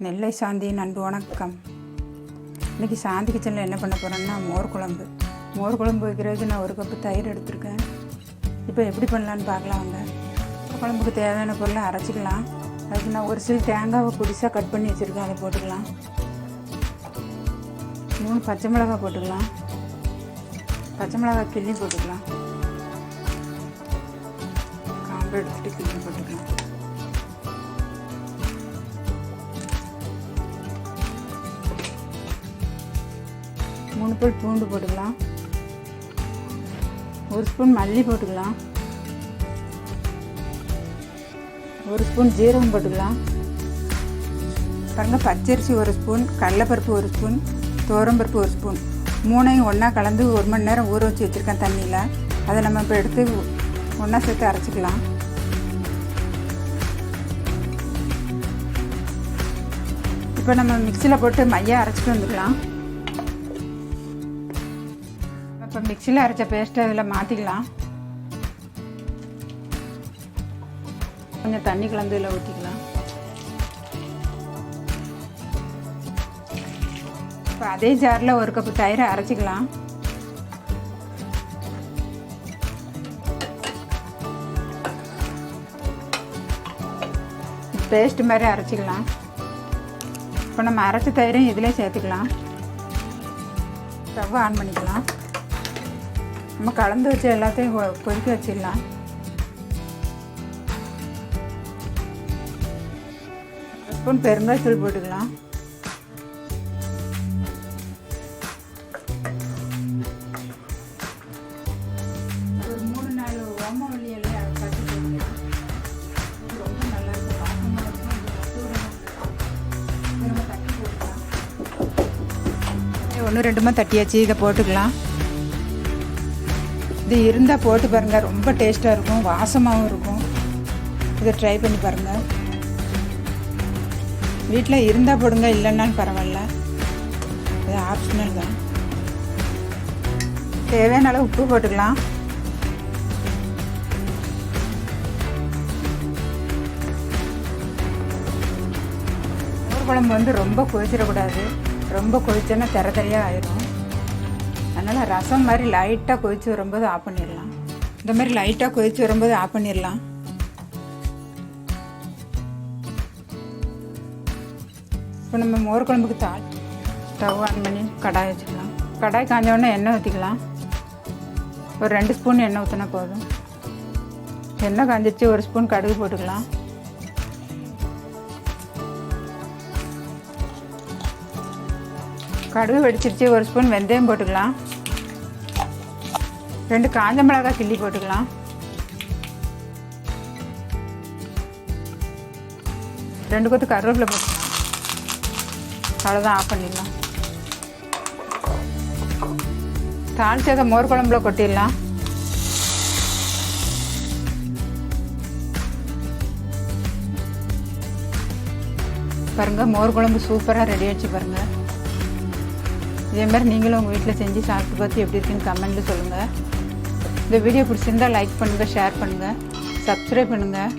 நெல்லை சாந்தி நண்பு வணக்கம். இன்றைக்கி சாந்தி கிச்சனில் என்ன பண்ண போகிறேன்னா மோர் குழம்பு வைக்கிறதுக்கு நான் 1 கப்பு தயிர் எடுத்துருக்கேன். இப்போ எப்படி பண்ணலான்னு பார்க்கலாம். வாங்க. குழம்புக்கு தேவையான பொருளை அரைச்சிக்கலாம். அதுக்கு நான் ஒரு சில தேங்காவை புதுசாக கட் பண்ணி வச்சுருக்கேன், அதை போட்டுக்கலாம். 3 பச்சை மிளகாய் போட்டுக்கலாம். பச்சை மிளகாய் கிள்ளி போட்டுக்கலாம். காம்பு எடுத்துகிட்டு கிள்ளி போட்டுக்கலாம். மூணு பல் பூண்டு போட்டுக்கலாம். 1 ஸ்பூன் மல்லி போட்டுக்கலாம். 1 ஸ்பூன் ஜீரகம் போட்டுக்கலாம். பாருங்க, பச்சரிசி 1 ஸ்பூன், கடலைப்பருப்பு 1 ஸ்பூன், துவரம்பருப்பு 1 ஸ்பூன், 3ஐயும் ஒன்றா கலந்து 1 மணி நேரம் ஊற வச்சு வச்சுருக்கேன் தண்ணியில். அதை நம்ம இப்போ எடுத்து ஒன்றா சேர்த்து அரைச்சிக்கலாம். இப்போ நம்ம மிக்சியில் போட்டு மையாக அரைச்சிட்டு வந்துக்கலாம். இப்போ மிக்சியில் அரைச்ச பேஸ்ட்டை அதில் மாற்றிக்கலாம். கொஞ்சம் தண்ணி கலந்து இதில் ஊற்றிக்கலாம். இப்போ அதே ஜாரில் 1 கப்பு தயிரை அரைச்சிக்கலாம். பேஸ்ட் மாதிரி அரைச்சிக்கலாம். இப்போ நம்ம அரைச்ச தயிரையும் இதிலே சேர்த்துக்கலாம். ஸ்டவ் ஆன் பண்ணிக்கலாம். நம்ம கலந்து வச்சு எல்லாத்தையும் கொதிக்க வச்சிடலாம். ஸ்பூன் பெருங்காயத்தூள் போட்டுக்கலாம். ஒரு 3-4 ஓமவல்லி இலையை கட்டி போட்டுக்கலாம். ரொம்ப நல்லா இருக்கும், பாசமாக இருக்கும். நம்ம தட்டி போட்டுக்கலாம். 1-2 தட்டியாச்சு. இதை போட்டுக்கலாம். இது இருந்தால் போட்டு பாருங்கள், ரொம்ப டேஸ்ட்டாக இருக்கும், வாசமாகவும் இருக்கும். இதை ட்ரை பண்ணி பாருங்கள். வீட்டில் இருந்தால் போடுங்க, இல்லைன்னாலும் பரவாயில்ல, இது ஆப்ஷனல் தான். தேவையான அளவு உப்பு போட்டுக்கலாம். மோர் குழம்பு ரொம்ப கொதிச்சிடக்கூடாது. ரொம்ப கொதிச்சோன்னா தரையாக ஆயிடும். அதனால் ரசம் மாதிரி லைட்டாக கொதித்து வரும்போது ஆஃப் பண்ணிடலாம். இந்த மாதிரி லைட்டாக கொதித்து வரும்போது ஆஃப் பண்ணிடலாம். இப்போ நம்ம மோர் குழம்புக்கு ஸ்டவ் ஆன் பண்ணி கடாய் வச்சுக்கலாம். கடாய் காஞ்சோடனே எண்ணெய் ஊற்றிக்கலாம். ஒரு 2 ஸ்பூன் எண்ணெய் ஊற்றினா போதும். எண்ணெய் காஞ்சிச்சு. 1 ஸ்பூன் கடுகு போட்டுக்கலாம். கடுகு வெடிச்சிருச்சு. 1 ஸ்பூன் வெந்தயம் போட்டுக்கலாம். 2 காஞ்ச மிளகாய் கிள்ளி போட்டுக்கலாம். 2 கொத்து கருவேப்பிலை போட்டுக்கலாம். அவ்வளோதான், ஆஃப் பண்ணிடலாம். தாளிச்சதை மோர் குழம்புல கொட்டிடலாம். பாருங்கள், மோர் குழம்பு சூப்பராக ரெடி ஆகிடுச்சு பாருங்கள். இதே மாதிரி நீங்களும் உங்கள் வீட்டில் செஞ்சு சாப்பிட்டு பார்த்து எப்படி இருக்குன்னு கமெண்ட்டில் சொல்லுங்கள். இந்த வீடியோ பிடிச்சிருந்தால் லைக் பண்ணுங்கள், ஷேர் பண்ணுங்கள், சப்ஸ்கிரைப் பண்ணுங்கள்.